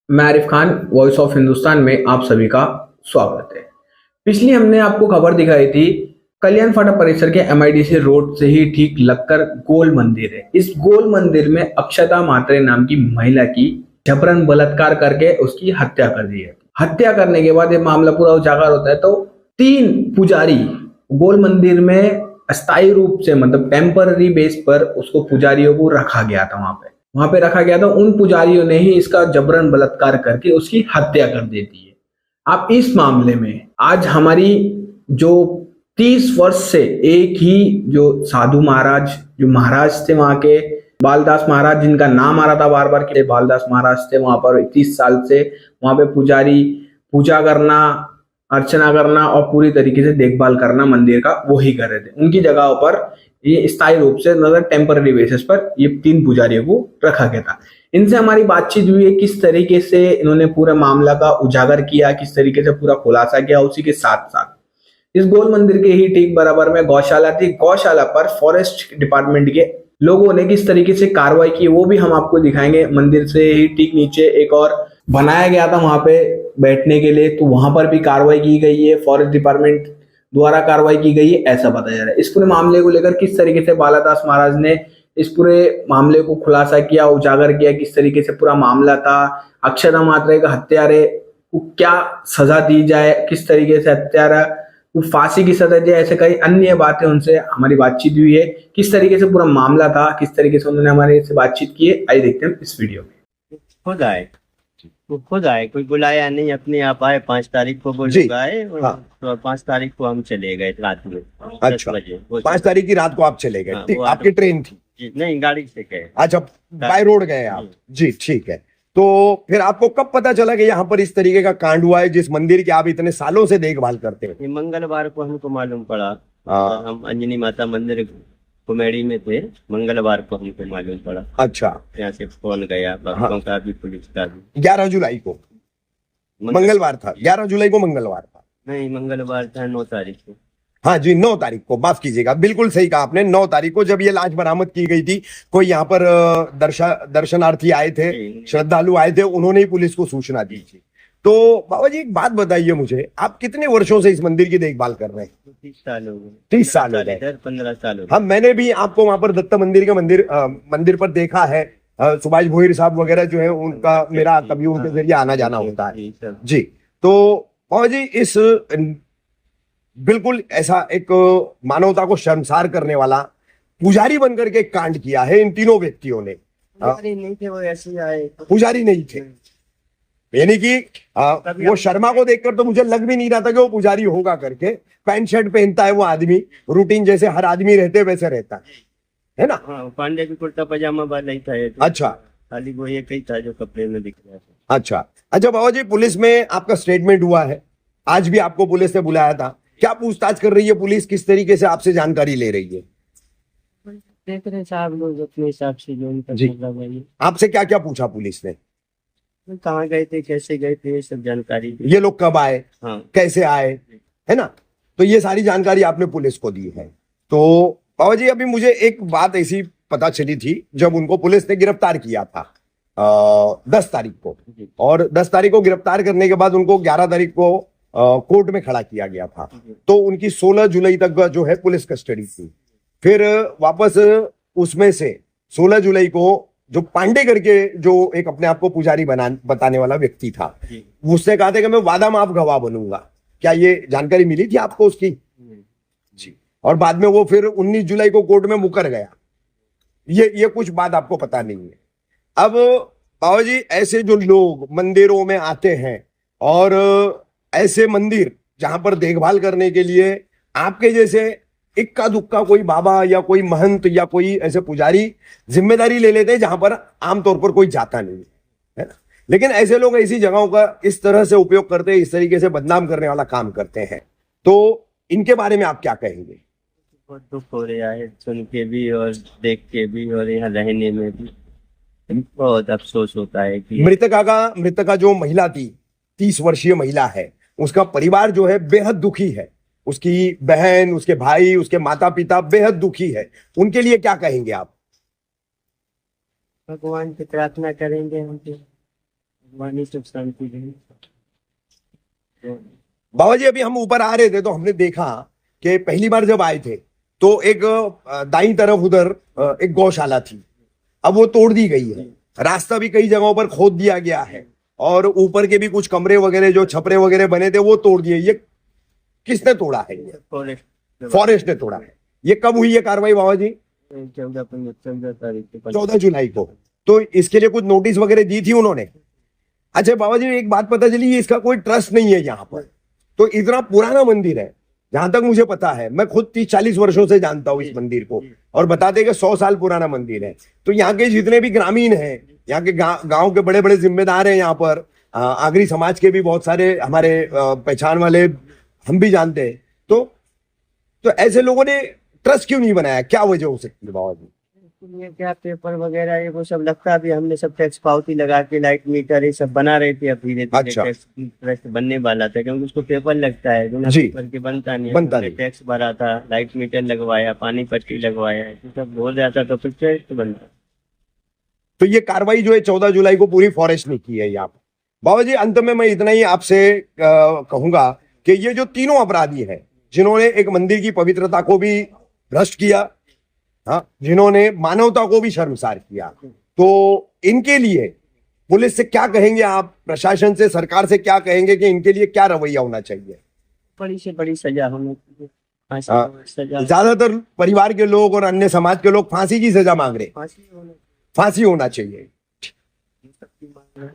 मैं Arif Khan, voice of Hindustan में आप सभी का स्वागत है। पिछली हमने आपको खबर दिखाई थी, कल्याण फाटा परिसर के एमआईडीसी रोड से ही ठीक लगकर गोल मंदिर है। इस गोल मंदिर में अक्षता मात्रे नाम की महिला की जबरन बलात्कार करके उसकी हत्या कर दी है। हत्या करने के बाद ये मामला पूरा उजागर होता है, तो 3 पुजारी गोल मंदिर में अस्थायी रूप से, मतलब टेम्पररी बेस पर उसको पुजारियों को रखा गया था। वहां पे रखा गया था। उन पुजारियों ने ही इसका जबरन बलात्कार करके उसकी हत्या कर देती है। अब इस मामले में आज हमारी जो 30 वर्ष से एक ही जो साधु महाराज, जो महाराज थे वहां के, बालदास महाराज, जिनका नाम आ रहा था बार बार कि बालदास महाराज थे, वहां पर 30 साल से वहां पे पुजारी पूजा करना, अर्चना करना और पूरी तरीके से देखभाल करना मंदिर का वो ही कर रहे थे। उनकी जगहों पर ये स्थायी रूप से, मतलब टेम्पररी बेसिस पर, ये 3 पुजारियों को रखा गया था। इनसे हमारी बातचीत हुई है, किस तरीके से इन्होंने पूरे मामला का उजागर किया, किस तरीके से पूरा खुलासा किया। उसी के साथ साथ इस गोल मंदिर के ही ठीक बराबर में गौशाला थी। गौशाला पर फॉरेस्ट डिपार्टमेंट के लोगों ने किस तरीके से कार्रवाई की वो भी हम आपको दिखाएंगे। मंदिर से ही ठीक नीचे एक और बनाया गया था वहां पे बैठने के लिए, तो वहां पर भी कार्रवाई की गई है, फॉरेस्ट डिपार्टमेंट द्वारा कार्रवाई की गई है, ऐसा बताया जा रहा है। इस पूरे मामले को लेकर किस तरीके से बालादास महाराज ने इस पूरे मामले को खुलासा किया, उजागर किया, किस तरीके से पूरा मामला था, अक्षता मात्रे का हत्यारे को क्या सजा दी जाए, किस तरीके से हत्यारा को फांसी की सजा दी जाए, ऐसे कई अन्य बातें उनसे हमारी बातचीत हुई है। किस तरीके से पूरा मामला था, किस तरीके से उन्होंने हमारे से बातचीत की है, आइए देखते हैं इस वीडियो में। खुद आए, वो खुद आए, कोई बुलाया नहीं, अपने आप आए। 5 तारीख को वो जी, लोग आए और हाँ। तो 5 तारीख को हम चले गए रात में 10 अच्छा, बजे। 5 तारीख की रात को आप चले गए। हाँ, ठीक, वो आपकी ट्रेन थी? जी, नहीं, गाड़ी से गए। अच्छा, बाय रोड गए आप? जी, ठीक है। तो फिर आपको कब पता चला कि यहाँ पर इस तरीके का कांड हुआ है, जिस मंदिर की आप इतने सालों से देखभाल करते हैं? ये मंगलवार को हमको मालूम पड़ा। हाँ। हम अंजनी माता मंदिर कुमेड़ी में थे, मंगलवार को हमको मालूम पड़ा। अच्छा, यहाँ से फोन गया, भक्तों का भी, पुलिस का भी। 11 जुलाई को मंगलवार था? 11 जुलाई को मंगलवार था? नहीं, मंगलवार था 9 तारीख को। हाँ जी, 9 तारीख को, माफ कीजिएगा, बिल्कुल सही कहा आपने। 9 तारीख को जब ये लाश बरामद की गई थी, कोई यहाँ पर दर्शनार्थी आए थे, श्रद्धालु आए थे, उन्होंने ही पुलिस को सूचना दी थी। तो बाबा जी, एक बात बताइए मुझे, आप कितने वर्षों से इस मंदिर की देखभाल कर रहे हैं? 30 साल हो गए। 30 साल हो गए। 15 साल हो गए। हाँ, मैंने भी आपको वहां पर दत्त मंदिर के मंदिर पर देखा है। सुभाष भोईर साहब वगैरह जो है, उनका मेरा कभी उनके जरिए आना जाना होता है। जी, तो बाबा जी, इस बिल्कुल ऐसा एक मानवता को शर्मसार करने वाला पुजारी बनकर के कांड किया है इन तीनों व्यक्तियों ने। पुजारी नहीं थे, वो ऐसे ही आए। पुजारी नहीं थे, यानी कि वो शर्मा को देखकर तो मुझे लग भी नहीं रहा था कि वो पुजारी होगा करके। पैंट शर्ट पहनता है वो आदमी, रूटीन जैसे हर आदमी रहते वैसे रहता है ना? हाँ, पांडे भी कुर्ता पजामा वाला ही था ये तो। अच्छा, खाली वो एक ही था जो कपड़े में दिख रहा था। अच्छा। अच्छा बाबा जी, पुलिस में आपका स्टेटमेंट हुआ है, आज भी आपको पुलिस ने बुलाया था, क्या पूछताछ कर रही है पुलिस? किस तरीके से आपसे जानकारी ले रही है? देख रहे साहब लोग अपने हिसाब से जो उनका जी। मतलब है। आपसे क्या क्या पूछा पुलिस ने? कहाँ गए थे, कैसे गए थे, ये सब जानकारी दी। ये लोग कब आए, हाँ, कैसे आए, है ना? तो ये सारी जानकारी आपने पुलिस को दी है। तो बाबा जी, अभी मुझे एक बात ऐसी पता चली थी, जब उनको पुलिस ने गिरफ्तार किया था 10 तारीख को, और 10 तारीख को गिरफ्तार करने के बाद उनको 11 तारीख को कोर्ट में खड़ा किया गया था, तो उनकी 16 जुलाई तक जो है पुलिस कस्टडी थी। फिर वापस उसमें से 16 जुलाई को जो पांडे करके, जो एक अपने आप को पुजारी बताने वाला व्यक्ति था, उसने कहा था कि मैं वादा माफ गवाह बनूंगा। क्या ये जानकारी मिली थी आपको उसकी? जी। और बाद में वो फिर 19 जुलाई को कोर्ट में मुकर गया। ये कुछ बात आपको पता नहीं है। अब बाबा जी, ऐसे जो लोग मंदिरों में आते हैं, और ऐसे मंदिर जहां पर देखभाल करने के लिए आपके जैसे इक्का दुक्का कोई बाबा या कोई महंत या कोई ऐसे पुजारी जिम्मेदारी ले लेते हैं, जहां पर आमतौर पर कोई जाता नहीं है ना? लेकिन ऐसे लोग ऐसी जगहों का इस तरह से उपयोग करते हैं, इस तरीके से बदनाम करने वाला काम करते हैं, तो इनके बारे में आप क्या कहेंगे? बहुत दुख हो रहा है सुन के भी और देख के भी, और यहाँ रहने में भी बहुत अफसोस होता है कि मृतका जो महिला थी, 30 वर्षीय महिला है, उसका परिवार जो है बेहद दुखी है। उसकी बहन, उसके भाई, उसके माता पिता बेहद दुखी है। उनके लिए क्या कहेंगे आप? भगवान से प्रार्थना करेंगे हम तो, वाणी सुख शांति दें। तो बाबा जी अभी हम ऊपर आ रहे थे तो हमने देखा कि पहली बार जब आए थे तो एक दाईं तरफ उधर एक गौशाला थी, अब वो तोड़ दी गई है। रास्ता भी कई जगहों पर खोद दिया गया है और ऊपर के भी कुछ कमरे वगैरह जो छपरे वगैरह बने थे वो तोड़ दिए। ये किसने तोड़ा है? ये फॉरेस्ट फॉरेस्ट ने तोड़ा है। ये कब हुई ये कार्रवाई बाबा जी? 14 तारीख को 14 जुलाई को। तो इसके लिए कुछ नोटिस वगैरह दी थी उन्होंने? अच्छा बाबा जी एक बात पता चली, इसका कोई ट्रस्ट नहीं है यहाँ पर। तो इतना पुराना मंदिर है, जहां तक मुझे पता है, मैं खुद 30-40 वर्षों से जानता हूँ इस मंदिर को, और बताते कि 100 साल पुराना मंदिर है। तो यहाँ के जितने भी ग्रामीण हैं, यहाँ के गांव के बड़े बड़े जिम्मेदार हैं, यहाँ पर आगरी समाज के भी बहुत सारे हमारे पहचान वाले हम भी जानते हैं। तो ऐसे लोगों ने ट्रस्ट क्यों नहीं बनाया? क्या वजह हो सकती है बाबा जी? ये क्या पेपर वगैरह ये वो सब लगता, अभी हमने सब टैक्स पावती लगा के लाइट मीटर ये सब बना रहे थे। अब धीरे धीरे अच्छा। टैक्स ट्रस्ट बनने वाला था, क्योंकि उसको पेपर लगता है, बिना जी। पेपर के बनता नहीं है। बनता हमने नहीं। टैक्स भरा था, लाइट मीटर लगवाया, पानी पट्टी लगवाया, ये सब हो जाता तो फिर टैक्स बनता। तो ये कार्रवाई जो है 14 जुलाई को पूरी फॉरेस्ट ने की है यहाँ पर। बाबा जी अंत में मैं इतना ही आपसे कहूंगा कि ये जो तीनों अपराधी हैं, जिन्होंने एक मंदिर की पवित्रता को भी भ्रष्ट किया, हाँ, जिन्होंने मानवता को भी शर्मसार किया, तो इनके लिए पुलिस से क्या कहेंगे आप? प्रशासन से, सरकार से क्या कहेंगे कि इनके लिए क्या रवैया होना चाहिए? बड़ी से बड़ी सजा होनी चाहिए, फांसी हाँ। हो, सजा ज्यादातर परिवार के लोग और अन्य समाज के लोग फांसी की सजा मांग रहे हैं। फांसी होनी फांसी होना चाहिए। सबकी मांग है।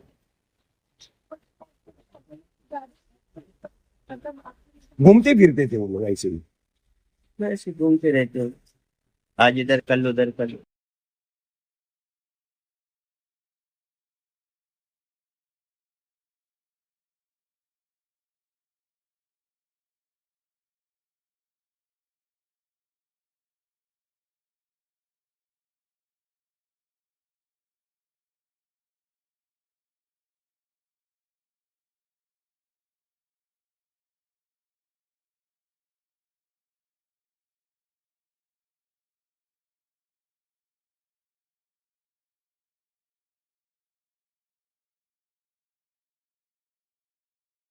घूमते फिरते थे वो लोग ऐसे ही। ऐसे घूमते रहते हैं, आज इधर कल उधर कल।